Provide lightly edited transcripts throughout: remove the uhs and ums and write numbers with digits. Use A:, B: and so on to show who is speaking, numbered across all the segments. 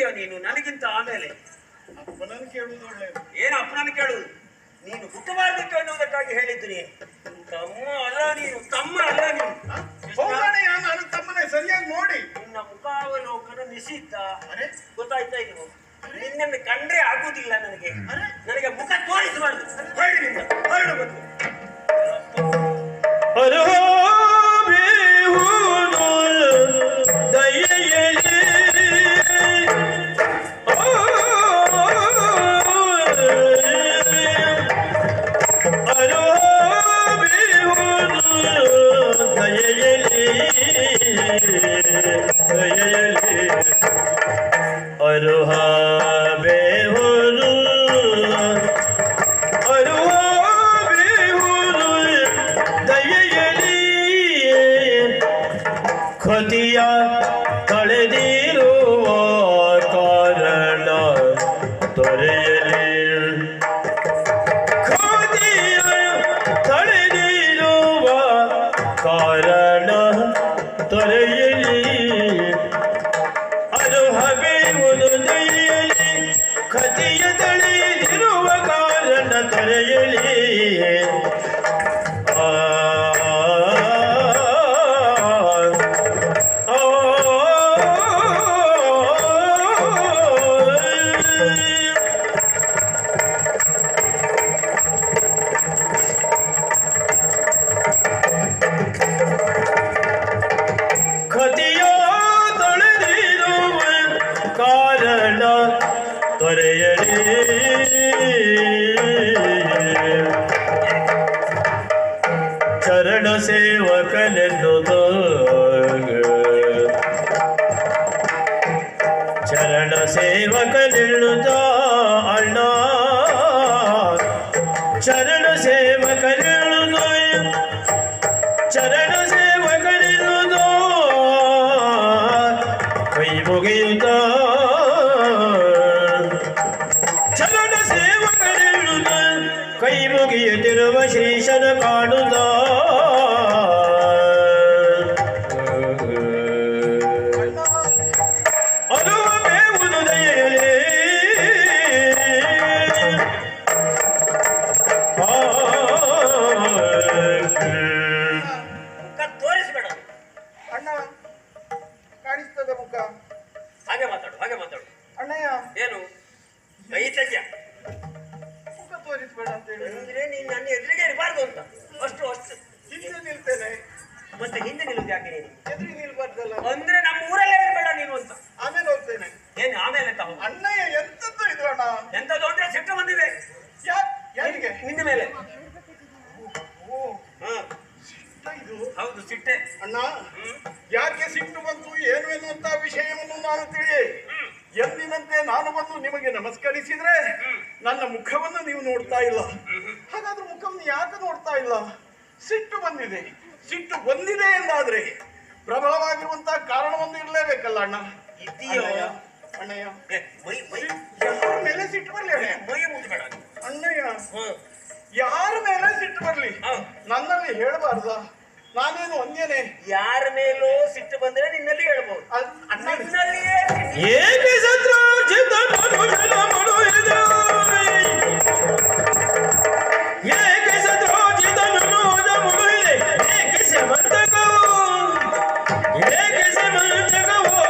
A: ಹಿರಿಯ ನೀನು ನನಗಿಂತ ಆಮೇಲೆ.
B: ಅಪ್ಪನನ್ನು ಕೇಳುವುದು ಒಳ್ಳೆಯದು.
A: ಏನು ಅಪ್ಪನನ್ನು ಕೇಳುವುದು? ನೀನು ಹುಟ್ಟಬಾರದಿತ್ತು ಅನ್ನುವುದಕ್ಕಾಗಿ ಹೇಳಿದ್ದು ನೀನು. ತಮ್ಮ ಅಲ್ಲ ನೀನು, ತಮ್ಮ ಅಲ್ಲ ನೀನು.
B: ನಾನು ತಮ್ಮನೇ ಸರಿಯಾಗಿ ನೋಡಿ.
A: ನಿನ್ನ ಮುಖಾವಲೋಕನ ನಿಷಿದ್ಧ. ಗೊತ್ತಾಯ್ತಾ ಇದು? ನಿನ್ನನ್ನು ಕಂಡ್ರೆ ಆಗುವುದಿಲ್ಲ ನನಗೆ. ನನಗೆ ಮುಖ ತೋರಿಸಬಾರ್ದು. ಹೊರಡು ನಿನ್ನ, ಹೊರಡು ಬಂದು.
C: ಖತಿಯ ಕಳೆದಿರುವ ಕಾರಣ ತೊರೆಯಲಿ, ಖತಿಯ ಕಳೆದಿರುವ ಕಾರಣ ತೊರೆಯಲಿ, ಅದು ಹಬೇವುದು ದಯಲಿ, ಖತಿಯ ತಳೆದಿರುವ ಕಾರಣ ತೊರೆಯಲಿ. ಚರಣ ಸೇವಕನೆನ್ನುವುದು ಚರಣ ಸೇವಕನೆನ್ನುತ್ತ ಅಣ್ಣ, ಚರಣ ಸೇವಕನೆನ್ನುವುದು ಚರಣ ಸೇವಕನೆನ್ನುವುದು ಕೈ ಮುಗಿಯುತ್ತ ಚರಣ ಸೇವಕನೆನ್ನುವುದು ಕೈ ಮುಗಿಯುತ್ತಿರುವ ಶ್ರೀಶನ ಕಾಣುತ್ತ ಅನುಭವೇವುದು ದಯೆಯಲಿ.
A: ಮುಖ ತೋರಿಸ್ಬೇಡ
B: ಅಣ್ಣ. ಕಾಣಿಸ್ತದೆ ಮುಖ.
A: ಹಾಗೆ ಮಾತಾಡು, ಹಾಗೆ ಮಾತಾಡು.
B: ಅಣ್ಣಯ್ಯ
A: ಏನು ಕೈ ತೆಗೆಯ
B: ಮುಖ ತೋರಿಸ್ಬೇಡ ಅಂತ ಹೇಳಿ
A: ಅಂದ್ರೆ ನೀನು ನನ್ನ ಎದುರಿಗೆ ಇರಬಾರ್ದು ಅಂತ. ಅಷ್ಟು ಅಷ್ಟು
B: ಹಿಂದೆ ನಿಲ್ತೇನೆ.
A: ಮತ್ತೆ ಹಿಂದೆ ನಿಲ್ಲುದು ಯಾಕೆ ನೀನು?
B: ಎದುರಿಗೆ ನಿಲ್ಬಾರ್ದಲ್ಲ
A: ಅಂದ್ರೆ ನಮ್ಮ ಊರಲ್ಲೇ ಇರಬೇಡ ನೀನು ಅಂತ.
B: ಆಮೇಲೆ ಹೋಗ್ತೇನೆ.
A: ಏನು ಆಮೇಲೆ ಅಂತ ಹೋಗು.
B: ಅಣ್ಣಯ್ಯ ಎಂತದ್ದು ಇದು ಅಣ್ಣ?
A: ಎಂತದ್ದು ಅಂದ್ರೆ ಸಿಟ್ಟು ಬಂದಿದೆ
B: ಯಾರಿಗೆ?
A: ನಿನ್ನ ಮೇಲೆ.
B: ಓ ಸಿಟ್ಟ ಇದು?
A: ಹೌದು ಸಿಟ್ಟೆ
B: ಅಣ್ಣ. ಯಾಕೆ ಸಿಟ್ಟು ಬಂತು ಏನು ಎನ್ನುವಂತ ವಿಷಯವನ್ನು ನಾನು ತಿಳಿಯೇ. ಎಂದಿನಂತೆ ನಾನು ಬಂದು ನಿಮಗೆ ನಮಸ್ಕರಿಸಿದ್ರೆ ನನ್ನ ಮುಖವನ್ನು ನೀವು ನೋಡ್ತಾ ಇಲ್ಲ. ಹಾಗಾದ್ರೆ ಮುಖವನ್ನು ಯಾಕೆ ನೋಡ್ತಾ ಇಲ್ಲ? ಸಿಟ್ಟು ಬಂದಿದೆ. ಸಿಟ್ಟು ಬಂದಿದೆ ಎಂದಾದ್ರೆ ಪ್ರಬಲವಾಗಿರುವಂತಹ ಕಾರಣವೊಂದು ಇರಲೇಬೇಕಲ್ಲ ಅಣ್ಣ.
A: ಇದೆಯೋ
B: ಅಣ್ಣಯ್ಯ?
A: ಮೈ
B: ಯಾರ ಮೇಲೆ ಸಿಟ್ಟು ಬರ್ಲಿ ಅಣ್ಣಯ್ಯ?
A: ಮೈ ಮುಟ್ಟಬೇಡ
B: ಅಣ್ಣಯ್ಯ, ಯಾರ ಮೇಲೆ ಸಿಟ್ಟು ಬರ್ಲಿ ನನ್ನಲ್ಲಿ ಹೇಳಬಾರ್ದ? ನಾನೇನು ಒಂದೇನೆ.
A: ಯಾರ ಮೇಲೂ ಸಿಟ್ಟು ಬಂದ್ರೆ ನಿನ್ನಲ್ಲಿ ಹೇಳ್ಬಹುದು. ನನ್ನಲ್ಲಿಯೇ
C: ಏಕೆ ಸತ್ರಾಜಿತ ಮನುಜನ ಮನುಜನ ಏಕೆ ಸತ್ರಾಜಿತ ಮನುಜ ಮುಳುಗಿದೆ, ಏಕೆ ಸಮಂತಕವೋ ಏಕೆ ಸಮಂತಕವೋ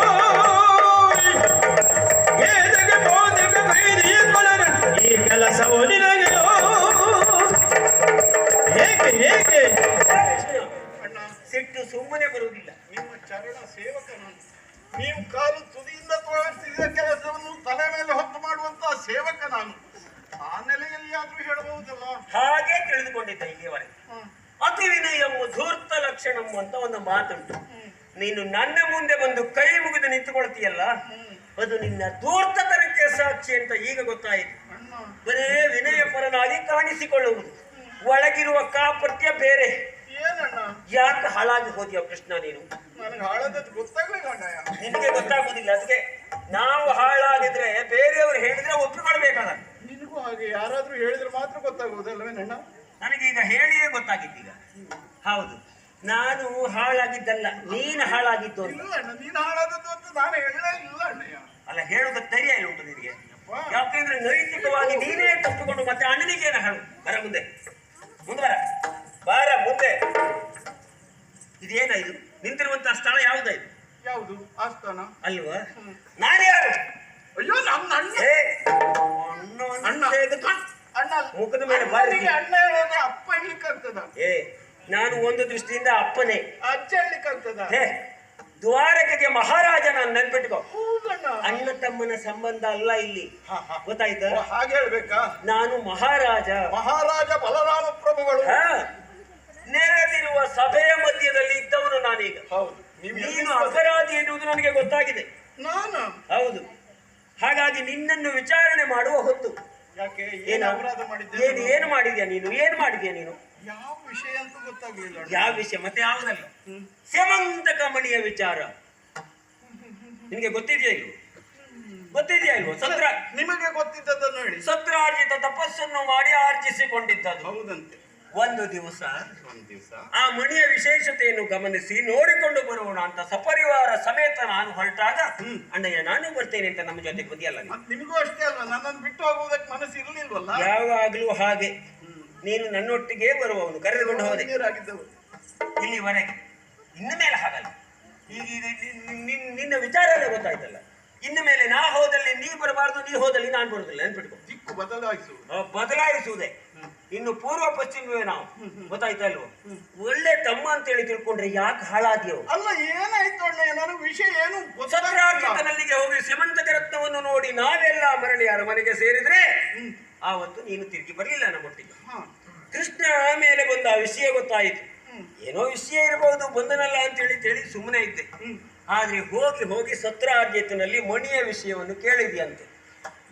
C: ಏದಕ್ಕೆ ಮೋದಕ ಕೈದಿಯ ಕೊಲರ ಈ ಕೆಲಸವೋ ನಿನಗೆಯೋ ಏಕೆ ಏಕೆ?
A: ಸಿಟ್ಟು ಸುಮ್ಮನೆ ಬರುವುದಿಲ್ಲ.
B: ನಿಮ್ಮ ಚರಣ ಸೇವಕ ನಾನು. ನೀವು ಕಾಲು ತುದಿಯಿಂದ ತೋರಿಸಿದ ಕೆಲಸವನ್ನು ತಲೆ ಮೇಲೆ ಹೊತ್ತು ಮಾಡುವಂತಹ ಸೇವಕ ನಾನು. ಆ ನೆಲೆಯಲ್ಲಿ ಆದ್ರೂ ಹೇಳಬಹುದಲ್ಲ?
A: ಹಾಗೆ ತಿಳಿದುಕೊಂಡಿದ್ದ ಇಲ್ಲಿಯವರೆಗೆ. ಅತಿ ವಿನಯವು ಧೂರ್ತ ಲಕ್ಷಣಂ ಅಂತ ಒಂದು ಮಾತುಂಟು. ನೀನು ನನ್ನ ಮುಂದೆ ಬಂದು ಕೈ ಮುಗಿದು ನಿಂತುಕೊಳ್ತೀಯಲ್ಲ, ಅದು ನಿನ್ನ ಧೂರ್ತತನಕ್ಕೆ ಸಾಕ್ಷಿ ಅಂತ ಈಗ ಗೊತ್ತಾಯಿತು. ಬರೇ ವಿನಯ ಪರನಾಗಿ ಕಾಣಿಸಿಕೊಳ್ಳುವುದು, ಒಳಗಿರುವ ಕಾಪಟ್ಯ ಬೇರೆ.
B: ಏನಣ್ಣ?
A: ಯಾಕೆ ಹಾಳಾಗಿ ಹೋದ್ಯಾ ಕೃಷ್ಣ ನೀನು?
B: ನನಗೆ ಹಾಳಾದದ್ದು ಗೊತ್ತಾಗ್ಲಿಲ್ಲ ಅಣ್ಣಯ್ಯ.
A: ನಿನಗೆ ಗೊತ್ತಾಗುದಿಲ್ಲ. ಅದಕ್ಕೆ ನಾವು ಹಾಳಾಗಿದ್ರೆ ಬೇರೆಯವರು ಹೇಳಿದ್ರೆ ಒಪ್ಪಿಕೊಳ್ಬೇಕಾದ.
B: ನಿನಗೂ ಹಾಗೆ ಯಾರಾದ್ರೂ ಹೇಳಿದ್ರೆ ಮಾತ್ರ ಗೊತ್ತಾಗುವುದಲ್ಲವೇನಣ್ಣ?
A: ನನಗೀಗ ಹೇಳಿಯೇ ಗೊತ್ತಾಗಿದ್ದೀಗ. ಹೌದು, ನಾನು ಹಾಳಾಗಿದ್ದಲ್ಲ, ನೀನು ಹಾಳಾಗಿದ್ದು.
B: ಇಲ್ಲ ಅಣ್ಣ, ನೀನು ಹಾಳಾದದ್ದು ಅಂತ ನಾನು ಹೇಳಲೇ ಇಲ್ಲ ಅಣ್ಣಯ್ಯ.
A: ಅಲ್ಲ ಹೇಳುದ ಧೈರ್ಯ ಇಲ್ಲ ಉಂಟು ನಿನಗೆ. ಯಾಕೆಂದ್ರೆ ನೈತಿಕವಾಗಿ ನೀನೇ ತಪ್ಪಿಕೊಂಡು ಮತ್ತೆ ಅಣ್ಣನಿಗೆ ಏನು ಹೇಳು. ಬರ ಮುಂದೆ ಮುಂದೆ ಬಾರ ಮುಂದೆ. ಇದೇನ ಇದು ನಿಂತಿರುವಂತಹ ಸ್ಥಳ ಯಾವ್ದ ಇದು?
B: ಯಾವುದು ಆಸ್ಥಾನ
A: ಅಲ್ವಾ? ನಾನು ಯಾರು?
B: ಅಯ್ಯೋ ನನ್ನ ಅಣ್ಣ.
A: ಏ, ಅಣ್ಣ
B: ಅಣ್ಣ
A: ಮುಖದ ಮೇಲೆ ಬಾರಿ.
B: ಅಣ್ಣ ಹೇಳೋದೇ ಅಪ್ಪ ಹೇಳ್ಕಂತದ.
A: ಏ, ನಾನು ಒಂದು ದೃಷ್ಟಿಯಿಂದ ಅಪ್ಪನೇ.
B: ಅಜ್ಜ ಹೇಳ್ಕಂತದ.
A: ಹೇ, ದ್ವಾರಕೆಗೆ ಮಹಾರಾಜ ನಾನು ನೆನ್ಪಿಟ್ಕೋ.
B: ಹೌದಣ್ಣ.
A: ಅಣ್ಣ ತಮ್ಮನ ಸಂಬಂಧ ಅಲ್ಲ ಇಲ್ಲಿ, ಗೊತ್ತಾಯ್ತಾ?
B: ಹಾಗೆ ಹೇಳ್ಬೇಕಾ?
A: ನಾನು ಮಹಾರಾಜ.
B: ಮಹಾರಾಜ ಬಲರಾಮ ಪ್ರಭುಗಳು.
A: ನೆರೆದಿರುವ ಸಭೆಯ ಮಧ್ಯದಲ್ಲಿ ಇದ್ದವನು ನಾನೀಗ.
B: ಹೌದು.
A: ನೀನು ಅಪರಾಧಿ ಎನ್ನುವುದು ನನಗೆ ಗೊತ್ತಾಗಿದೆ.
B: ನಾನು?
A: ಹೌದು. ಹಾಗಾಗಿ ನಿನ್ನನ್ನು ವಿಚಾರಣೆ ಮಾಡುವ ಹೊತ್ತು.
B: ಯಾಕೆ?
A: ಏನು
B: ಅಪರಾಧ ಮಾಡಿದ್ದೆ?
A: ಏನು ಮಾಡಿದ್ಯಾ ನೀನು? ಏನು ಮಾಡಿದ್ಯಾ ನೀನು?
B: ಯಾವ ವಿಷಯ ಅಂತ ಗೊತ್ತಾಗ್ಲಿಲ್ಲ.
A: ಯಾವ ವಿಷಯ? ಮತ್ತೆ ಯಾವುದಲ್ಲ? ಸೇಮಂತಕ ಮಣಿಯ ವಿಚಾರ ನಿನಗೆ ಗೊತ್ತಿದೆಯಾ ಇಲ್ವೋ? ಗೊತ್ತಿದೆಯಾ ಇಲ್ವೋ?
B: ನಿಮಗೆ ಗೊತ್ತಿದ್ದದನ್ನು ಹೇಳಿ.
A: ಸತ್ರಾರ್ಜಿತ ತಪಸ್ಸನ್ನು ಮಾಡಿ ಆರ್ಜಿಸಿಕೊಂಡಿದ್ದದು.
B: ಹೌದಂತೆ.
A: ಒಂದು ದಿವಸ ಆ ಮಣಿಯ ವಿಶೇಷತೆಯನ್ನು ಗಮನಿಸಿ ನೋಡಿಕೊಂಡು ಬರೋಣ ಅಂತ ಸಪರಿವಾರ ಸಮೇತ ನಾನು ಹೊರಟಾಗ, ಅಣ್ಣಯ್ಯ ನಾನು ಬರ್ತೇನೆ ಅಂತ ನಮ್ಮ ಜೊತೆಗೆ ಬಂದಿಯಲ್ಲ.
B: ನಿಮಗೂ ಅಷ್ಟೇ ಅಲ್ವಾ? ನನ್ನನ್ನು ಬಿಟ್ಟು ಹೋಗುವುದಕ್ಕೆ ಮನಸ್ಸು ಇರಲಿಲ್ವಲ್ಲ?
A: ಯಾವಾಗ್ಲೂ ಹಾಗೆ. ನೀನು ನನ್ನೊಟ್ಟಿಗೆ ಬರುವವನು, ಕರೆದುಕೊಂಡು ಹೋದೆ ಇಲ್ಲಿವರೆಗೆ. ಇನ್ನು ಮೇಲೆ ಹಾಗಲ್ಲ. ಈಗ ನಿನ್ನ ವಿಚಾರನೇ ಗೊತ್ತಾಯ್ತಲ್ಲ. ಇನ್ನು ಮೇಲೆ ನಾ ಹೋದಲ್ಲಿ ನೀ ಬರಬಾರ್ದು, ನೀ ಹೋದಲ್ಲಿ ನಾನು ಬರುದಿಲ್ಲ. ನೆನ್ಪಿಟ್ಕೊ.
B: ದಿಕ್ಕು
A: ಬದಲಾಯಿಸುವುದೇ. ಇನ್ನು ಪೂರ್ವ ಪಶ್ಚಿಮವೇ ನಾವು, ಗೊತ್ತಾಯ್ತಾ ಇಲ್ವೋ? ಒಳ್ಳೆ ತಮ್ಮ ಅಂತೇಳಿ ತಿಳ್ಕೊಂಡ್ರೆ ಯಾಕೆ ಹಾಳಾದ್ಯೋ?
B: ಅಲ್ಲ, ಏನಾಯ್ತು ಅಣ್ಣ? ನನಗೆ ವಿಷಯ ಏನು
A: ಸತ್ರಾರ್ಜಿತನಲ್ಲಿಗೆ ಹೋಗಿ ಸೇಮಂತಕ ರತ್ನವನ್ನು ನೋಡಿ ನಾವೆಲ್ಲ ಮರಳಿ ಅರಮನೆಗೆ ಸೇರಿದ್ರೆ ಆವತ್ತು ನೀನು ತಿರುಗಿ ಬರಲಿಲ್ಲ ನಮ್ಮೊಟ್ಟಿಗೆ. ಕೃಷ್ಣ ಆಮೇಲೆ ಬಂದ ಆ ವಿಷಯ ಗೊತ್ತಾಯಿತು. ಏನೋ ವಿಷಯ ಇರಬಹುದು, ಬಂದನಲ್ಲ ಅಂತೇಳಿ ಸುಮ್ಮನೆ ಇದ್ದೆ. ಆದ್ರೆ ಹೋಗಿ ಹೋಗಿ ಸತ್ರಾರ್ಜಿತನಲ್ಲಿ ಮಣಿಯ ವಿಷಯವನ್ನು ಕೇಳಿದ್ಯಂತೆ.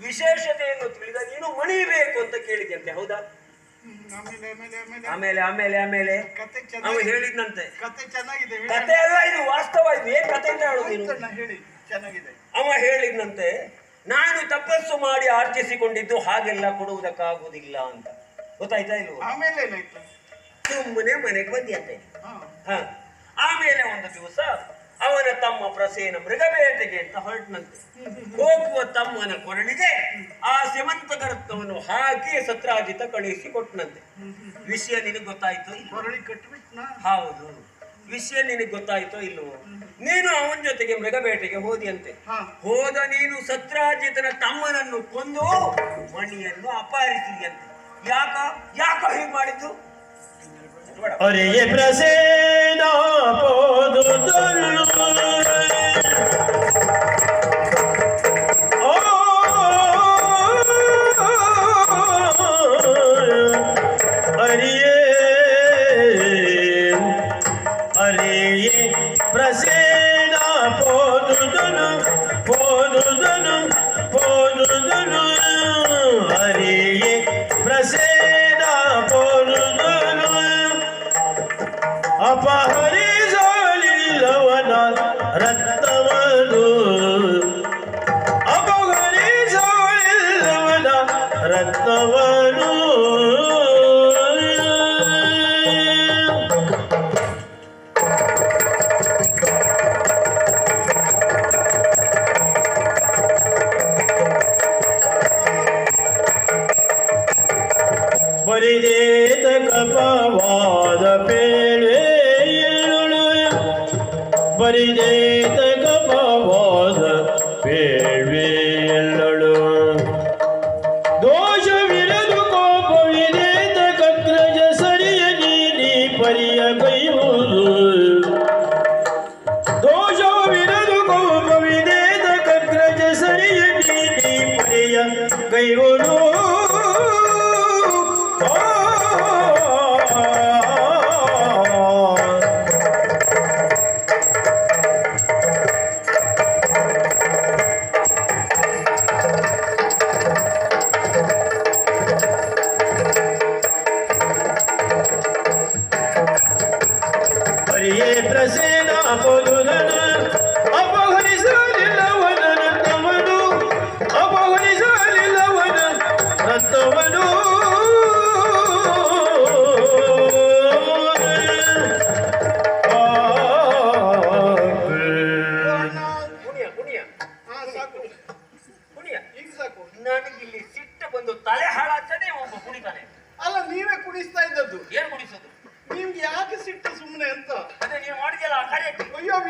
A: ವಿಶೇಷತೆಯನ್ನು ತಿಳಿದ ನೀನು ಮಣಿ ಬೇಕು ಅಂತ ಕೇಳಿದ್ಯಂತೆ, ಹೌದಾ? ಆಮೇಲೆ ಆಮೇಲೆ ಆಮೇಲೆ ಅವ ಹೇಳಿದ್ನಂತೆ.
B: ಕತೆ ಚೆನ್ನಾಗಿದೆ.
A: ಕತೆ ಅಲ್ಲ ಇದು, ವಾಸ್ತವ. ಇದು ಏನ್ ಕತೆ ಅಂತ ಹೇಳುದು ನೀನು?
B: ಹೇಳಿ. ಚೆನ್ನಾಗಿದೆ.
A: ಅವ ಹೇಳಿದ್ನಂತೆ, ನಾನು ತಪಸ್ಸು ಮಾಡಿ ಆರ್ಜಿಸಿಕೊಂಡಿದ್ದು ಹಾಗೆಲ್ಲ ಕೊಡುವುದಕ್ಕಾಗುವುದಿಲ್ಲ ಅಂತ. ಗೊತ್ತಾಯ್ತಾ ಇಲ್ವ?
B: ಆಮೇಲೆ ಏನಾಯ್ತು?
A: ಸುಮ್ಮನೆ ಮನೆಗೆ ಬಂದಿಯಂತೆ. ಆಮೇಲೆ ಒಂದು ದಿವಸ ಅವನ ತಮ್ಮ ಪ್ರಸೇನ ಮೃಗಬೇಟೆಗೆ ಅಂತ ಹೊರಟನಂತೆ. ಹೋಗುವ ತಮ್ಮನ ಕೊರಳಿಗೆ ಆ ಸೇಮಂತಕ ರತ್ನವನ್ನು ಹಾಕಿ ಸತ್ರಾಜಿತ ಕಳುಹಿಸಿ ಕೊಟ್ಟನಂತೆ. ವಿಷಯ ನಿನಗೆ ಗೊತ್ತಾಯ್ತೋ?
B: ಕೊರಳಿ ಕಟ್ಬಿಟ್ನ?
A: ಹೌದು. ವಿಷಯ ನಿನಗೆ ಗೊತ್ತಾಯ್ತೋ ಇಲ್ವೋ? ನೀನು ಅವನ ಜೊತೆಗೆ ಮೃಗಬೇಟೆಗೆ ಹೋದಿಯಂತೆ. ಹೋದ ನೀನು ಸತ್ರಾಜಿತನ ತಮ್ಮನನ್ನು ಕೊಂದು ಮಣಿಯನ್ನು ಅಪಹರಿಸಿದ್ಯಂತೆ. ಯಾಕ ಹೀಗೆ ಮಾಡಿದ್ದು?
C: ಅರೆ ಪ್ರಸೇನ ಅಪಹರಿಸಲಿಲ್ಲವನ ರತ್ನವನು, ಅಪಹರಿಸಲಿಲ್ಲವನ ರತ್ನವನು. ಬರಿದೇತ ಕಪವಾದ ಪೇಳೆ, ಬರಿದೇತ ಕಪವಾದ ಪೇಳ್ವೆಯಲ್ಲಳು. ದೋಷವಿರದು ಕೋಪವಿದೇತ ಕಗ್ರಜ ಸರಿಯ ನೀನಿ ಪರಿಯ ಕೈಯುವುದು. ದೋಷವಿರದು ಕೋಪವಿದೇತ ಕಗ್ರಜ ಸರಿಯ ನೀನಿ ಪರಿಯ ಕೈಯುವುದು. ಪ್ರಸೇನ ಅಪೋಲುಲನ ಅಪಹರಿಸಲಿಲ್ಲವನ ರತ್ನವನು, ಅಪಹರಿಸಲಿಲ್ಲವನ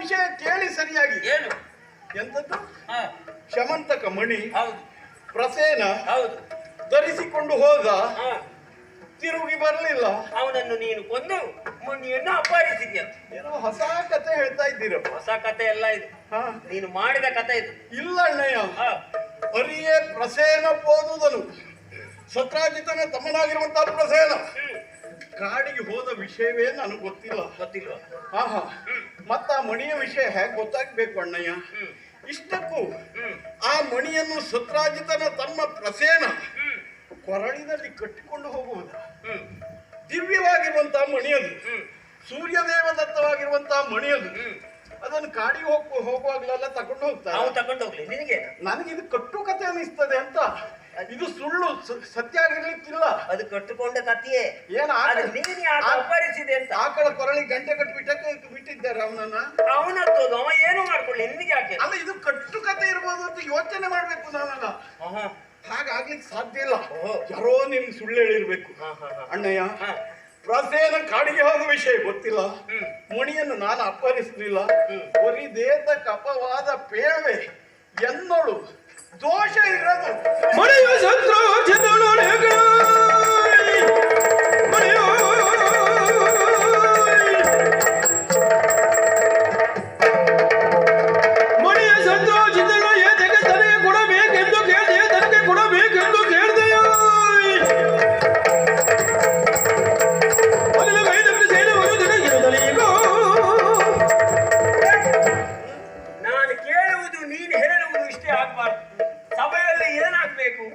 B: ವಿಷಯ ಕೇಳಿ ಸರಿಯಾಗಿ.
A: ಏನು?
B: ಎಂತದ್ದು?
A: ಹಾ,
B: ಶಮಂತಕ ಮಣಿ
A: ಹೌದು
B: ಪ್ರಸೇನ
A: ಹೌದು.
B: ಧರಿಸಿಕೊಂಡು ಹೋದ,
A: ಹಾ,
B: ತಿರುಗಿ ಬರಲಿಲ್ಲ.
A: ಅವನನ್ನು ನೀನು ಕೊಂದು ಮಣಿಯನ್ನು ಅಪಹರಿಸಿದ್ಯ.
B: ಏನೋ ಹೊಸ ಕತೆ ಹೇಳ್ತಾ ಇದ್ದೀರಪ್ಪ.
A: ಹೊಸ ಕತೆ ಎಲ್ಲ ಇದು,
B: ಹಾ,
A: ನೀನು ಮಾಡಿದ ಕತೆ ಇದು.
B: ಇಲ್ಲ ಅಣ್ಣಯ್ಯ,
A: ಹಾ,
B: ಅರಿಯೇ ಪ್ರಸೇನ ಓದುವುದನು ಸತ್ರಾಜಿತನ ತಮ್ಮನಾಗಿರುವಂತಹ ಪ್ರಸೇನ ಕಾಡಿಗೆ ಹೋದ ವಿಷಯವೇ ನನಗೆ ಗೊತ್ತಿಲ್ಲ.
A: ಗೊತ್ತಿಲ್ವಾ?
B: ಆಹಾ, ಮತ್ತ ಆ ಮಣಿಯ ವಿಷಯ ಹೇಗೆ ಗೊತ್ತಾಗ್ಬೇಕು ಅಣ್ಣಯ್ಯ? ಇಷ್ಟಕ್ಕೂ ಆ ಮಣಿಯನ್ನು ಸತ್ರಾಜಿತನ ತಮ್ಮ ಪ್ರಸೇನ ಕೊರಳಿನಲ್ಲಿ ಕಟ್ಟಿಕೊಂಡು ಹೋಗುವುದು. ದಿವ್ಯವಾಗಿರುವಂತಹ ಮಣಿಯದು, ಸೂರ್ಯದೇವದತ್ತವಾಗಿರುವಂತಹ ಮಣಿಯದು. ಅದನ್ನು ಕಾಡಿಗೆ ಹೋಗುವಾಗಲೆಲ್ಲ ತಕೊಂಡು ಹೋಗ್ತಾರೆ.
A: ನಾವು ತಕೊಂಡು ಹೋಗ್ಲಿ, ನಿನಗೆ
B: ನನಗಿದು ಕಟ್ಟು ಕತೆ ಅನಿಸ್ತದೆ ಅಂತ. ಇದು ಸುಳ್ಳು, ಸತ್ಯ ಆಗಿರ್ಲಿಕ್ಕಿಲ್ಲ.
A: ಅದು ಕಟ್ಟುಕೊಂಡ ಕಥೆಯೇ.
B: ಏನ
A: ನೀನು ಯಾಕೆ ಅಪಹರಿಸಿದೆ ಅಂತ?
B: ಆಕಳ ಕೊರಳಿಗೆ ಗಂಟೆ ಕಟ್ಟಿಬಿಟ್ಟಕ್ಕೆ ಬಿಟ್ಟಿದ್ದಾರೆ ಅವನನ್ನ.
A: ಅವನತ್ತೋದು, ಅವ ಏನು ಮಾಡ್ಕೊಳ್ಳಿ, ನಿನಗೆ ಯಾಕೆ?
B: ಅಲ್ಲ, ಇದು ಕಟ್ಟು ಕತೆ ಇರ್ಬೋದು ಅಂತ ಯೋಚನೆ ಮಾಡ್ಬೇಕು ನಾವೆಲ್ಲ. ಹಾಗಾಗ್ಲಿಕ್ಕೆ ಸಾಧ್ಯ ಇಲ್ಲ. ಯಾರೋ ನಿಮ್ಗೆ ಸುಳ್ಳು ಹೇಳಿರ್ಬೇಕು ಅಣ್ಣಯ್ಯ. ಪ್ರಸೇನ ಕಾಡಿಗೆ ಹೋದ ವಿಷಯ ಗೊತ್ತಿಲ್ಲ, ಮಣಿಯನ್ನು ನಾನು ಅಪಹರಿಸಲಿಲ್ಲ. ಒರಿದೇತ ಕಪವಾದ ಪೇಳ್ವೆ ಎನ್ನೋಳು ದೋಷ ಇರೋದು.
C: ಮಣಿಯ ಶತ್ರು ಚಂದ್ರನೊಳಗೆ ಮಣಿಯೋ ಮಣಿಯ ಶತ್ರು ಚಂದ್ರನ ಏತಕ್ಕೆ ತನಗೆ ಕೊಡಬೇಕೆಂದು ಕೇಳಿದೆ, ತನಗೆ ಕೊಡಬೇಕೆಂದು ಕೇಳಿದೆಯೋ ಮೊದಲ ಕೈದಲ್ಲಿ ಸೇರುವುದು ತನಗಿರುವುದಲ್ಲೀಗೋ.
A: ನಾನು ಕೇಳುವುದು ನೀನು ಹೇಳುವುದು ಇಷ್ಟೇ ಆಗ್ಬಾರ್ದು. ಸಭೆಯಲ್ಲಿ ಏನಾಗ್ಬೇಕು,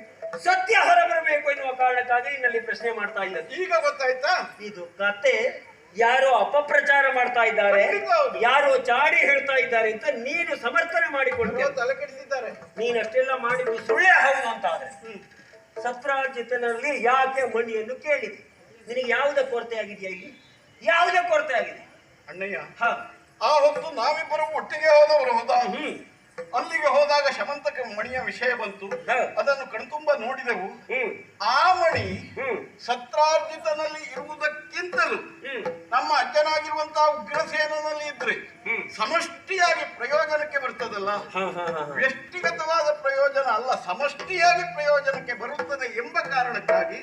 A: ಸತ್ಯ ಹೊರಬರಬೇಕು ಎನ್ನುವ ಕಾರಣಕ್ಕಾಗಿ ನಿನ್ನಲ್ಲಿ ಪ್ರಶ್ನೆ ಮಾಡ್ತಾ ಇದ್ದದ್ದು.
B: ಈಗ ಗೊತ್ತಾಯ್ತಾ?
A: ಇದು ಕತೆ ಯಾರೋ ಅಪಪ್ರಚಾರ ಮಾಡ್ತಾ ಇದ್ದಾರೆ, ಯಾರೋ ಚಾಡಿ ಹೇಳ್ತಾ ಇದ್ದಾರೆ ಅಂತ ನೀನು ಸಮರ್ಥನೆ ಮಾಡಿಕೊಂಡು
B: ತಲೆ ಕೆಡಿಸಿದ್ದಾರೆ.
A: ನೀನಷ್ಟೆಲ್ಲ ಮಾಡಿದ್ದು ಸುಳ್ಳೇ ಹೌದು ಅಂತ ಆದ್ರೆ ಸತ್ರಾಜಿತನಲ್ಲಿ ಯಾಕೆ ಮಣಿಯನ್ನು ಕೇಳಿದೆ? ನಿನಗೆ ಯಾವುದೇ ಕೊರತೆ ಆಗಿದೆಯಾ? ಇಲ್ಲಿ ಯಾವುದೇ ಕೊರತೆ ಆಗಿದೆ?
B: ಅಣ್ಣಯ್ಯ,
A: ಹ,
B: ಆ ಹೊತ್ತು ನಾವಿಬ್ಬರು ಒಟ್ಟಿಗೆ ಹೋದವರು ಹೌದಾ? ಅಲ್ಲಿಗೆ ಹೋದಾಗ ಶಮಂತಕ ಮಣಿಯ ವಿಷಯ ಬಂತು. ಅದನ್ನು ಕಣ್ತುಂಬ ನೋಡಿದೆವು. ಆ ಮಣಿ ಸತ್ರಾರ್ಜಿತನಲ್ಲಿ ಇರುವುದಕ್ಕಿಂತಲೂ ನಮ್ಮ ಅಜ್ಜನಾಗಿರುವಂತಹ ಉಗ್ರಸೇನಲ್ಲಿ ಇದ್ರೆ ಸಮಷ್ಟಿಯಾಗಿ ಪ್ರಯೋಜನಕ್ಕೆ ಬರ್ತದಲ್ಲ. ವ್ಯಕ್ತಿಗತವಾದ ಪ್ರಯೋಜನ ಅಲ್ಲ, ಸಮಷ್ಟಿಯಾಗಿ ಪ್ರಯೋಜನಕ್ಕೆ ಬರುತ್ತದೆ ಎಂಬ ಕಾರಣಕ್ಕಾಗಿ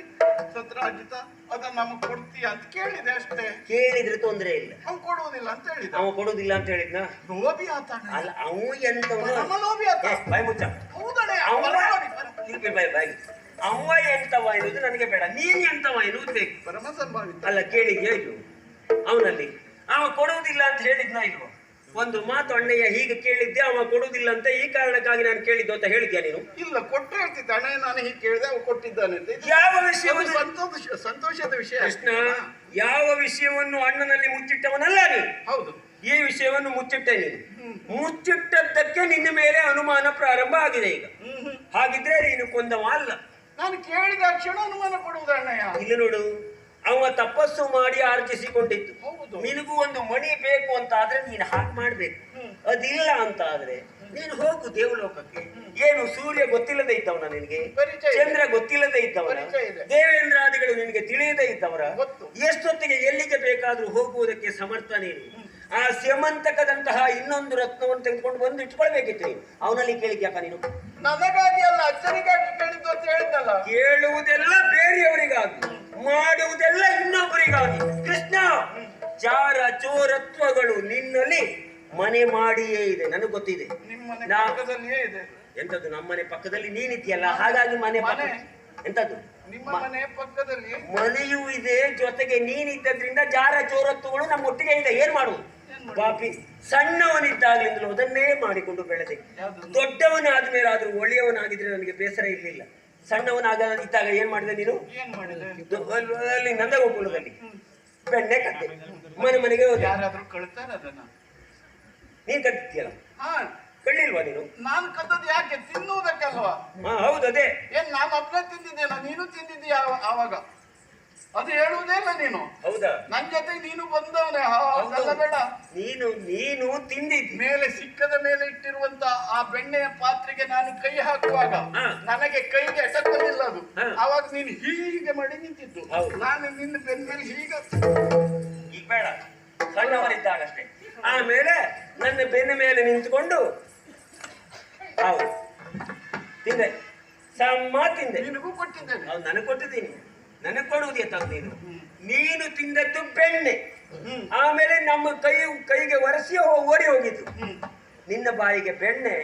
B: ಸತ್ರಾರ್ಜಿತ ಅದನ್ನ ನಮಗೆ ಕೊಡ್ತೀಯ ಅಂತ ಕೇಳಿದೆ ಅಷ್ಟೇ.
A: ಕೇಳಿದ್ರೆ ತೊಂದರೆ ಇಲ್ಲ,
B: ಅವ್ನು ಕೊಡುವುದಿಲ್ಲ ಅಂತ ಹೇಳಿದ.
A: ಅವ ಕೊಡುವುದಿಲ್ಲ ಅಂತ ಹೇಳಿದ್ನ?
B: ಲೋಭಿ ಆತ
A: ಅಲ್ಲ, ಅವ ಎಂತ
B: ಲೋಭಿ ಆತ.
A: ಬಾಯಿ ಮುಚ್ಚ.
B: ಹೌದಣೆ,
A: ಬಾಯಿ. ಅವ ಎಂತವ ಇರುವುದು ನನಗೆ ಬೇಡ, ನೀನ್ ಎಂತವ ಇರುವುದು ಬೇಕು.
B: ಪರಮ ಸಂಭಾವಿತ.
A: ಅಲ್ಲ, ಕೇಳಿದ್ಯಾ ಇದು ಅವನಲ್ಲಿ? ಅವ ಕೊಡುವುದಿಲ್ಲ ಅಂತ ಹೇಳಿದ್ನಾ ಇಲ್ವೋ? ಒಂದು ಮಾತು ಅಣ್ಣಯ್ಯ ಹೀಗೆ ಕೇಳಿದ್ದೆ, ಅವ ಕೊಡುವುದಿಲ್ಲ ಅಂತ ಈ ಕಾರಣಕ್ಕಾಗಿ ನಾನು ಕೇಳಿದ್ದು ಅಂತ ಹೇಳಿದ್ಯಾ ನೀನು?
B: ಇಲ್ಲ, ಕೊಟ್ಟು ಹೇಳ್ತಿದ್ದ ಅಣ್ಣ. ನಾನು ಹೀಗೆ ಕೇಳಿದೆ, ಅವ ಕೊಟ್ಟಿದ್ದಾನೆ ಅಂತ.
A: ಯಾವ ವಿಷಯವನ್ನು?
B: ಸಂತೋಷದ ವಿಷಯ
A: ಕೃಷ್ಣ, ಯಾವ ವಿಷಯವನ್ನು ಅಣ್ಣನಲ್ಲಿ ಮುಚ್ಚಿಟ್ಟವನಲ್ಲ ನೀನು.
B: ಹೌದು,
A: ಈ ವಿಷಯವನ್ನು ಮುಚ್ಚಿಟ್ಟೆ ನೀನು. ಮುಚ್ಚಿಟ್ಟದ್ದಕ್ಕೆ ನಿನ್ನ ಮೇಲೆ ಅನುಮಾನ ಪ್ರಾರಂಭ ಆಗಿದೆ ಈಗ. ಹಾಗಿದ್ರೆ ನೀನು ಕೊಂದವ ಅಲ್ಲ.
B: ನಾನು ಕೇಳಿದ ಕ್ಷಣ ಅನುಮಾನ ಪಡುವುದು ಅಣ್ಣಯ್ಯ.
A: ಇಲ್ಲಿ ನೋಡು, ಅವ ತಪಸ್ಸು ಮಾಡಿ ಆರ್ಜಿಸಿಕೊಂಡಿತ್ತು.
B: ಹೌದು.
A: ನಿನಗೂ ಒಂದು ಮಣಿ ಬೇಕು ಅಂತ ಆದ್ರೆ ನೀನು ಹಾಗೆ ಮಾಡ್ಬೇಕು. ಅದಿಲ್ಲ ಅಂತ ಆದ್ರೆ ನೀನು ಹೋಗು ದೇವಲೋಕಕ್ಕೆ. ಏನು ಸೂರ್ಯ ಗೊತ್ತಿಲ್ಲದೆ ಇದ್ದವನ ನಿನಗೆ?
B: ಪರಿಚಯ ಇದೆ.
A: ಚಂದ್ರ ಗೊತ್ತಿಲ್ಲದೆ ಇದ್ದವರ?
B: ಪರಿಚಯ ಇದೆ.
A: ದೇವೇಂದ್ರಾದಿಗಳು ನಿನಗೆ ತಿಳಿಯದೇ ಇದ್ದವರ?
B: ಗೊತ್ತು.
A: ಎಷ್ಟೊತ್ತಿಗೆ ಎಲ್ಲಿಗೆ ಬೇಕಾದ್ರೂ ಹೋಗುವುದಕ್ಕೆ ಸಮರ್ಥ ನೀನು. ಆ ಸ್ಯಮಂತಕದಂತಹ ಇನ್ನೊಂದು ರತ್ನವನ್ನು ತೆಗೆದುಕೊಂಡು ಬಂದು ಇಟ್ಕೊಳ್ಬೇಕಿತ್ತು ನೀನು. ಅವನಲ್ಲಿ ಕೇಳಿದ್ಯಾಕ ನೀನು?
B: ನನಗಾಗಿ ಅಲ್ಲ, ಅಜ್ಜನಿಗಾಗಿ ಕೇಳಿದ್ದು ಅಂತ ಹೇಳಿದ್ದಲ್ಲ.
A: ಕೇಳುವುದೆಲ್ಲ ಬೇರೆಯವರಿಗಾಗಿ, ಮಾಡುವುದೆಲ್ಲ ಇನ್ನೊಬ್ಬರಿಗಾಗಿ. ಕೃಷ್ಣ, ಚಾರ ಚೋರತ್ವಗಳು ನಿನ್ನಲ್ಲಿ ಮನೆ ಮಾಡಿಯೇ ಇದೆ, ನನಗೆ ಗೊತ್ತಿದೆ.
B: ನಿಮ್ಮನೆ ಪಕ್ಕದಲ್ಲಿಯೇ ಇದೆ.
A: ಎಂತದ್ದು? ನಮ್ಮನೆ ಪಕ್ಕದಲ್ಲಿ ನೀನಿದ್ಯಲ್ಲ, ಹಾಗಾಗಿ ಮನೆ ಪಕ್ಕ. ಎಂತದ್ದು?
B: ನಿಮ್ಮ ಮನೆ ಪಕ್ಕದಲ್ಲಿ
A: ಮನೆಯೂ ಇದೆ, ಜೊತೆಗೆ ನೀನಿದ್ದದ್ರಿಂದ ಜಾರ ಚೋರತ್ವಗಳು ನಮ್ಮ ಒಟ್ಟಿಗೆ ಇದೆ. ಏನ್ ಮಾಡುವುದು ಪಾಪಿ? ಸಣ್ಣವನಿದ್ದಾಗ್ಲಿಂದಲೂ ಅದನ್ನೇ ಮಾಡಿಕೊಂಡು ಬೆಳೆದೆ. ದೊಡ್ಡವನಾದ್ಮೇಲೆ ಆದ್ರೂ ಒಳ್ಳೆಯವನಾಗಿದ್ರೆ ನನಗೆ ಬೇಸರ ಇರ್ಲಿಲ್ಲ. ಸಣ್ಣವನಾಗಿದ್ದಾಗ ಏನ್ ಮಾಡಿದೆ ನೀನು?
B: ಏನ್ ಮಾಡಿದೆ?
A: ಅಲ್ಲಿ ನಂದಗೋಕುಲದಲ್ಲಿ ಬೆಣ್ಣೆ ಕಟ್ಟೆ, ಮನೆ ಮನೆಗೆ ಹೋದೆ.
B: ಯಾರಾದ್ರೂ ಕಳ್ತಾರ ಅದನ್ನ?
A: ನೀನ್ ಕಟ್ಟಿದ್ಯಲ್ಲ,
B: ಹಾ,
A: ಕಳ್ಳಿಲ್ವಾ ನೀನು?
B: ನಾನು ಕದ್ದದ್ದು ಯಾಕೆ? ತಿನ್ನುವುದಕ್ಕಲ್ವಾ?
A: ಹೌದು, ಅದೇ.
B: ಏನ್ ನಾನು ಒಬ್ಬನೇ ತಿಂದಿದ್ದೇನ? ನೀನು ತಿಂದಿದ್ದೀಯ ಆವಾಗ? ಅದು ಹೇಳುವುದೇ ಇಲ್ಲ ನೀನು.
A: ಹೌದಾ?
B: ನನ್ ಜೊತೆ ನೀನು ಬಂದವನೇ. ಅದೆಲ್ಲ ಬೇಡ.
A: ನೀನು ತಿಂದಿದ್ದಿ.
B: ಮೇಲೆ ಸಿಕ್ಕದ ಮೇಲೆ ಇಟ್ಟಿರುವಂತ ಆ ಬೆಣ್ಣೆಯ ಪಾತ್ರೆಗೆ ನಾನು ಕೈ ಹಾಕುವಾಗ ನನಗೆ ಕೈಗೆ ಎಟಕಲಿಲ್ಲ ಅದು. ಆವಾಗ ನೀನು ಹೀಗೆ ಮಾಡಿ ನಿಂತಿದ್ದು, ನಾನು ನಿನ್ನ ಬೆನ್ನ ಮೇಲೆ ಹೀಗೆ.
A: ಈಗ ಬೇಡ, ಸಣ್ಣವರಿದ್ದಾಗಷ್ಟೇ. ಆಮೇಲೆ ನನ್ನ ಬೆನ್ನ ಮೇಲೆ ನಿಂತುಕೊಂಡು ಹೌದು ತಿಂದೆ ಸಮ್ಮ ತಿಂದೆ.
B: ನಿನಗೂ ಕೊಟ್ಟಿದ್ದೇನೆ.
A: ಹೌದು ನನಗೆ ಕೊಟ್ಟಿದ್ದೀನಿ. ನನಗೆ ಕೊಡುವುದೇ ತಂದು ನೀನು ತಿಂದದ್ದು ಬೆಣ್ಣೆ. ಆಮೇಲೆ ನಮ್ಮ ಕೈಗೆ ಒರೆಸಿ ಓಡಿ ಹೋಗಿದ್ದು. ನಿನ್ನ ಬಾಯಿಗೆ ಬೆಣ್ಣೆ,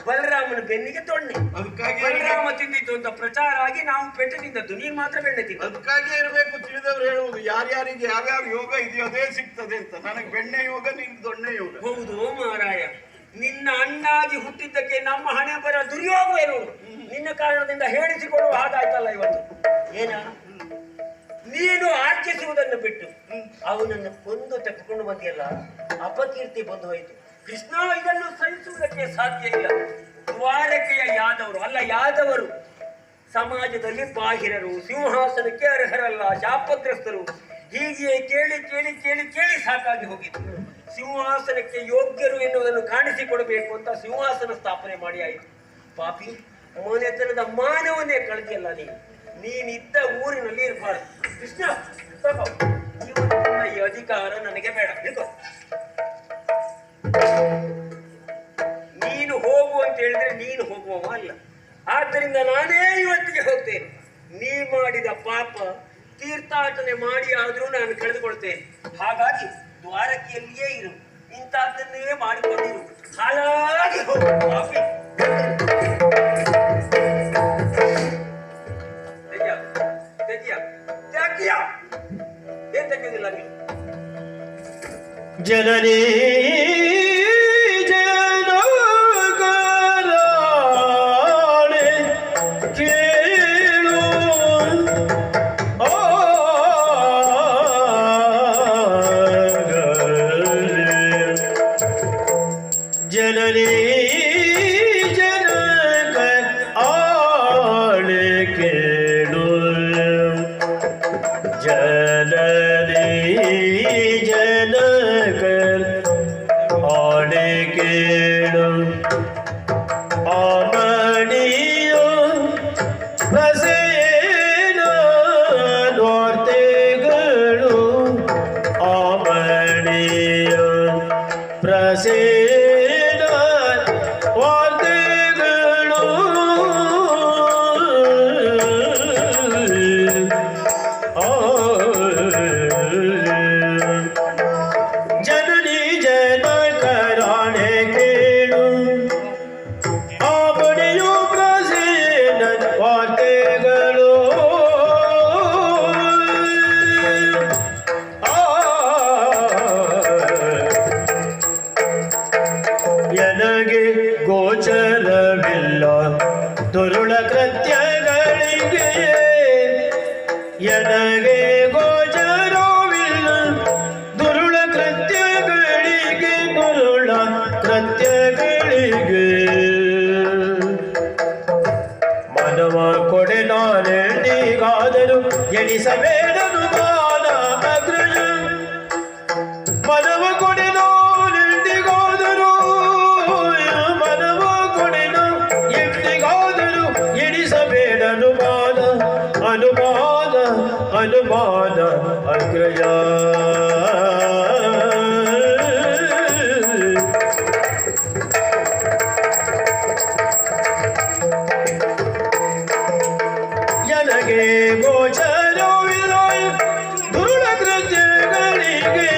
A: ಬಲರಾಮನ ಬೆನ್ನಿಗೆ ತೊಣ್ಣೆ.
B: ಅದಕ್ಕಾಗಿ
A: ಬಲರಾಮ ತಿಂದಿದ್ದು ಅಂತ ಪ್ರಚಾರ ಆಗಿ ನಾವು ಪೆಟ್ಟು ತಿಂದದ್ದು, ನೀನ್ ಮಾತ್ರ ಬೆಣ್ಣೆ ತಿಂದ.
B: ಅದಕ್ಕಾಗಿ ಇರಬೇಕು ತಿಳಿದವರು ಹೇಳುವುದು ಯಾರ್ಯಾರಿಗೆ ಯಾವ್ಯಾವ ಯೋಗ ಇದೆಯೋ ಅದೇ ಸಿಗ್ತದೆ ಅಂತ. ನನಗೆ ಬೆಣ್ಣೆ ಯೋಗ, ನಿನ್ ದೊಣ್ಣೆ ಯೋಗ.
A: ಹೌದು ಮಾರಾಯ, ನಿನ್ನ ಅಣ್ಣಾಗಿ ಹುಟ್ಟಿದ್ದಕ್ಕೆ ನಮ್ಮ ಹಣೆ ಬರ ದುರ್ಯೋಗವೇ ನೋಡು. ನಿನ್ನ ಕಾರಣದಿಂದ ಹೇಳಿಸಿಕೊಳ್ಳುವ ಹಾಗಾಯ್ತಲ್ಲ ಇವತ್ತು. ಏನ ನೀನು ಆರ್ಚಿಸುವುದನ್ನು ಬಿಟ್ಟು ಅವನನ್ನು ಕೊಂದು ತೆಗೆದುಕೊಂಡು ಬಂದಿಯಲ್ಲ, ಅಪಕೀರ್ತಿ ಬಂದು ಹೋಯಿತು. ಕೃಷ್ಣ ಇದನ್ನು ಸಹಿಸುವುದಕ್ಕೆ ಸಾಧ್ಯ ಇಲ್ಲ. ದ್ವಾರಕೆಯ ಯಾದವರು ಅಲ್ಲ, ಯಾದವರು ಸಮಾಜದಲ್ಲಿ ಬಾಹಿರರು, ಸಿಂಹಾಸನಕ್ಕೆ ಅರ್ಹರಲ್ಲ, ಶಾಪಗ್ರಸ್ತರು. ಹೀಗೆ ಕೇಳಿ ಕೇಳಿ ಕೇಳಿ ಕೇಳಿ ಸಾಕಾಗಿ ಹೋಗಿತ್ತು. ಸಿಂಹಾಸನಕ್ಕೆ ಯೋಗ್ಯರು ಎನ್ನುವುದನ್ನು ಕಾಣಿಸಿಕೊಡಬೇಕು ಅಂತ ಸಿಂಹಾಸನ ಸ್ಥಾಪನೆ ಮಾಡಿ ಆಯಿತು. ಪಾಪಿ, ಮನೆತನದ ಮಾನವನ್ನೇ ಕಳೆದಿಯಲ್ಲ ನೀನಿದ್ದ ಊರಿನಲ್ಲಿ ಇರಬಾರ್ದು. ಕೃಷ್ಣ ತಗೋ, ಈ ಅಧಿಕಾರ ನನಗೆ ಬೇಡ. ಇಳ್ಕೋ. ನೀನು ಹೋಗು ಅಂತ ಹೇಳಿದ್ರೆ ನೀನು ಹೋಗುವವ ಅಲ್ಲ. ಆದ್ದರಿಂದ ನಾನೇ ಇವತ್ತಿಗೆ ಹೋಗ್ತೇನೆ. ನೀ ಮಾಡಿದ ಪಾಪ ತೀರ್ಥಾಟನೆ ಮಾಡಿ ಆದ್ರೂ ನಾನು ಕಳೆದುಕೊಳ್ತೇನೆ. ಹಾಗಾಗಿ ದ್ವಾರಕೆಯಲ್ಲಿಯೇ ಇರು, ಇಂಥದ್ದನ್ನೇ ಮಾಡಿಕೊಂಡಿರು. ಹಾಳಾಗಿ ಹೋಗು ಪಾಪಿ. ಏನ್ ತೆಗೆದಿಲ್ಲ ನೀವು?
C: ಜನನಿ ಜನಗರಾಣೆ ಕೇಳು ಜನನಿ ಜನಗರಾಣೆ ಕೇಳು ಜನನಿ ಜನಗರ ಆಣೆ ಕೇಳು ಆಮಣಿಯೋ ಪ್ರಸೇನ ನೋರ್ತೆಗಳು ಆಮಣಿಯೋ ಪ್ರಸೇನ ವಾರ್ತೆಗಳು ಜನನಿ ಜನಕರಾಣೆ ಕೇಳು ಆಮಣಿಯು ಪ್ರಸೇನ ವಾರ್ತೆಗಳು ಎನಗೆ ಗೋಚರವಿಲ್ಲ ದುರುಳ ಕೃತ್ಯಗಳಿಗೆ, ಎನಗೆ ಗೋಚರವಿಲ್ಲ ದುರುಳ ಕೃತ್ಯಗಳಿಗೆ, ದುರುಳ ಕೃತ್ಯಗಳಿಗೆ. ಮನವ ಕೊಡೆ ನಾನೆಂದಿಗಾದರೂ ಎಣಿಸಬೇಡನು ಮಾನ ಅಗ್ರಜ. ಮನವ ಕೊಡೆ ನಾನೆಂದಿಗಾದರೂ, ಮನವ ಕೊಡೆ ಎಂದಿಗಾದರೂ ಎಣಿಸಬೇಡನು ಮಾನ ಅನುಮಾನ ಅನುಮಾನ ಅಗ್ರಜ. ನನಗೆ ಗೋಚರವಿಲ್ಲ ದುರುಳ ಕೃತ್ಯಗಳಿಗೆ,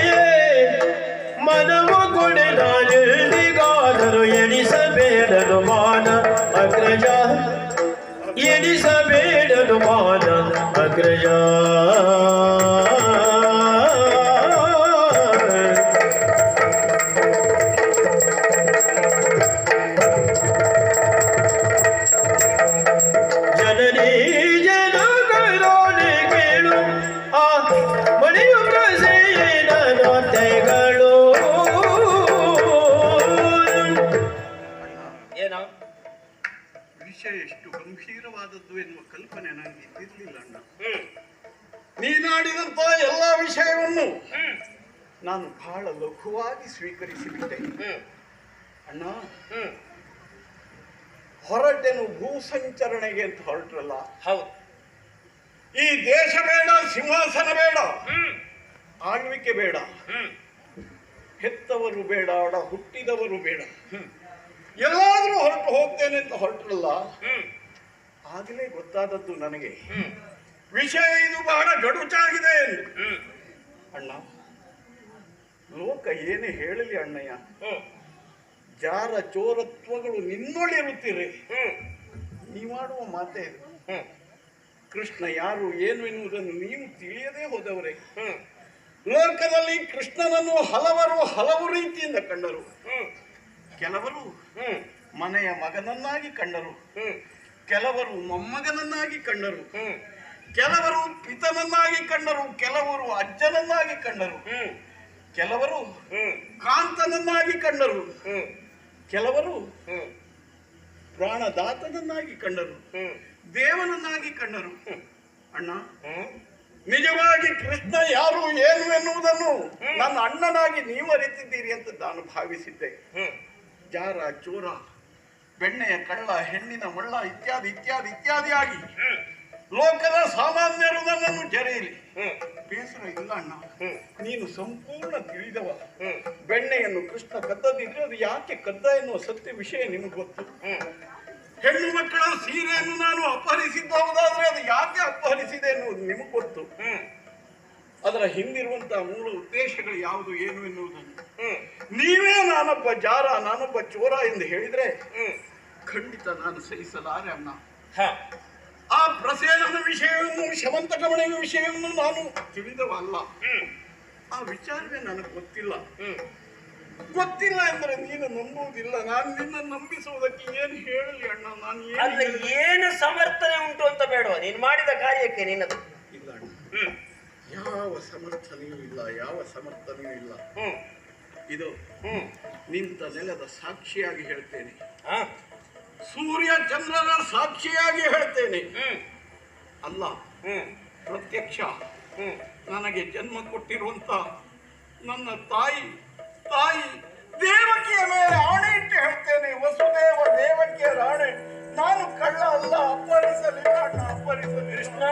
C: ಮನವ ಕೊಡೆ ನಾನೆಂದಿಗಾದರೂ ಎಣಿಸಬೇಡನು ಮಾನ ಅಗ್ರಜ, ಎಣಿಸಬೇಡನು ಮಾನ ಅಗ್ರಜ. ಜನನಿ ಜನಗರಾಣೆ ಕೇಳು ಆ ಮಣಿಯು ಪ್ರಸೇನ ನೋರ್ತೆಗಳು.
A: ಏನ
B: ವಿಷಯ ಎಷ್ಟು ಗಂಭೀರವಾದದ್ದು ಎನ್ನುವ ಕಲ್ಪನೆ ನನಗೆ ಇದ್ದಿರಲಿಲ್ಲ ಅಣ್ಣ. ನೀನಾಡಿದಂತ ಎಲ್ಲ ವಿಷಯವನ್ನು ನಾನು ಬಹಳ ಲಘುವಾಗಿ ಸ್ವೀಕರಿಸಿಬಿಟ್ಟೆ ಅಣ್ಣ. ಹೊರಟೆನು ಭೂ ಸಂಚರಣೆಗೆ ಅಂತ ಹೊರಟ್ರಲ್ಲ.
A: ಹೌದು,
B: ಈ ದೇಶ ಬೇಡ, ಸಿಂಹಾಸನ ಬೇಡ, ಆಳ್ವಿಕೆ ಬೇಡ, ಹೆತ್ತವರು ಬೇಡ ಅಡ ಹುಟ್ಟಿದವರು ಬೇಡ ಎಲ್ಲಾದ್ರೂ ಹೊರಟು ಹೋಗ್ತೇನೆ ಅಂತ ಹೊರಟ್ರಲ್ಲ ಆಗಲೇ ಗೊತ್ತಾದದ್ದು ನನಗೆ ವಿಷಯ ಇದು ಬಹಳ ಗಡುಚಾಗಿದೆ ಎಂದು. ಅಣ್ಣ ಲೋಕ ಏನೇ ಹೇಳಲಿ ಅಣ್ಣಯ್ಯ, ಜಾರ ಚೋರತ್ವಗಳು ನಿನ್ನೊಳಿರುತ್ತೀರಿ. ನೀವಾಡುವ ಮಾತೇ ಇದು. ಕೃಷ್ಣ ಯಾರು ಏನು ಎನ್ನುವುದನ್ನು ನೀವು ತಿಳಿಯದೇ ಹೋದವರೇ. ಲೋಕದಲ್ಲಿ ಕೃಷ್ಣನನ್ನು ಹಲವು ರೀತಿಯಿಂದ ಕಂಡರು. ಕೆಲವರು ಮನೆಯ ಮಗನನ್ನಾಗಿ ಕಂಡರು, ಕೆಲವರು ಮೊಮ್ಮಗನನ್ನಾಗಿ ಕಂಡರು, ಕೆಲವರು ಪಿತನನ್ನಾಗಿ ಕಂಡರು, ಕೆಲವರು ಅಜ್ಜನನ್ನಾಗಿ ಕಂಡರು, ಕೆಲವರು ಕಾಂತನನ್ನಾಗಿ ಕಂಡರು, ಕೆಲವರು ಪ್ರಾಣದಾತನನ್ನಾಗಿ ಕಂಡರು, ದೇವನನ್ನಾಗಿ ಕಂಡರು. ಅಣ್ಣ, ನಿಜವಾಗಿ ಕೃಷ್ಣ ಯಾರು ಏನು ಎನ್ನುವುದನ್ನು ನನ್ನ ಅಣ್ಣನಾಗಿ ನೀವು ಅರಿತಿದ್ದೀರಿ ಅಂತ ನಾನು ಭಾವಿಸಿದ್ದೆ. ಜಾರ ಚೋರ, ಬೆಣ್ಣೆಯ ಕಳ್ಳ, ಹೆಣ್ಣಿನ ಮಳ್ಳ ಇತ್ಯಾದಿ ಇತ್ಯಾದಿ ಇತ್ಯಾದಿಯಾಗಿ ಲೋಕದ ಸಾಮಾನ್ಯರು ನನ್ನನ್ನು ಜರೆಯಲಿ, ಬೇಸರ ಇಲ್ಲ ಅಣ್ಣ. ನೀನು ಸಂಪೂರ್ಣ ತಿಳಿದವ. ಬೆಣ್ಣೆಯನ್ನು ಕೃಷ್ಣ ಕದ್ದದಿದ್ರೆ ಅದು ಯಾಕೆ ಕದ್ದ ಎನ್ನುವ ಸತ್ಯ ವಿಷಯ ನಿಮಗೆ ಗೊತ್ತು. ಹೆಣ್ಣು ಮಕ್ಕಳ ಸೀರೆಯನ್ನು ನಾನು ಅಪಹರಿಸಿದ್ದವುದಾದ್ರೆ ಅದು ಯಾಕೆ ಅಪಹರಿಸಿದೆ ಎನ್ನುವುದು ನಿಮಗೆ ಗೊತ್ತು. ಅದರ ಹಿಂದಿರುವಂತಹ ಮೂಲ ಉದ್ದೇಶಗಳು ಯಾವುದು ಏನು ಎನ್ನುವುದನ್ನು ನೀವೇ ನಾನೊಬ್ಬ ಜಾರ, ನಾನೊಬ್ಬ ಚೋರ ಎಂದು ಹೇಳಿದ್ರೆ ಖಂಡಿತ ನಾನು ಸಹಿಸಲಾರೆ ಅಣ್ಣ. ಆ ಪ್ರಸೇನನ ವಿಷಯವನ್ನು, ಶಮಂತಕಮಣಿಯ ವಿಷಯವನ್ನು ನಾನು ತಿಳಿದವಲ್ಲ. ಆ ವಿಚಾರವೇ ನನಗೆ ಗೊತ್ತಿಲ್ಲ. ಗೊತ್ತಿಲ್ಲ ಅಂದ್ರೆ ನೀನು ನಂಬುವುದಿಲ್ಲ. ನಾನು ನಿನ್ನ ನಂಬಿಸುವುದಕ್ಕೆ ಏನು ಹೇಳಲಿ ಅಣ್ಣ? ನಾನು
A: ಏನು ಸಮರ್ಥನೆ ಉಂಟು ಅಂತ ಬೇಡವಾ ನೀನು ಮಾಡಿದ ಕಾರ್ಯಕ್ಕೆ? ನಿನ್ನದು
B: ಇಲ್ಲ ಅಣ್ಣ, ಯಾವ ಸಮರ್ಥನೆಯೂ ಇಲ್ಲ, ಯಾವ ಸಮರ್ಥನೆಯೂ ಇಲ್ಲ. ಇದು ನಿಂತ ನೆಲದ ಸಾಕ್ಷಿಯಾಗಿ ಹೇಳ್ತೇನೆ, ಸೂರ್ಯ ಚಂದ್ರನ ಸಾಕ್ಷಿಯಾಗಿ ಹೇಳ್ತೇನೆ. ಅಲ್ಲ, ಪ್ರತ್ಯಕ್ಷ ನನಗೆ ಜನ್ಮ ಕೊಟ್ಟಿರುವಂತ ನನ್ನ ತಾಯಿ ದೇವಕಿಯ ಮೇಲೆ ಆಣೆ ಇಟ್ಟು ಹೇಳ್ತೇನೆ, ವಸುದೇವ ದೇವಕಿಯ ಆಣೆ, ನಾನು ಕಳ್ಳ ಅಲ್ಲ, ಅಪ್ಪರಿಸಲಿಲ್ಲ ಅಣ್ಣ, ಅಪ್ಪರಿಸಲಿಲ್ಲ.
A: ಕೃಷ್ಣ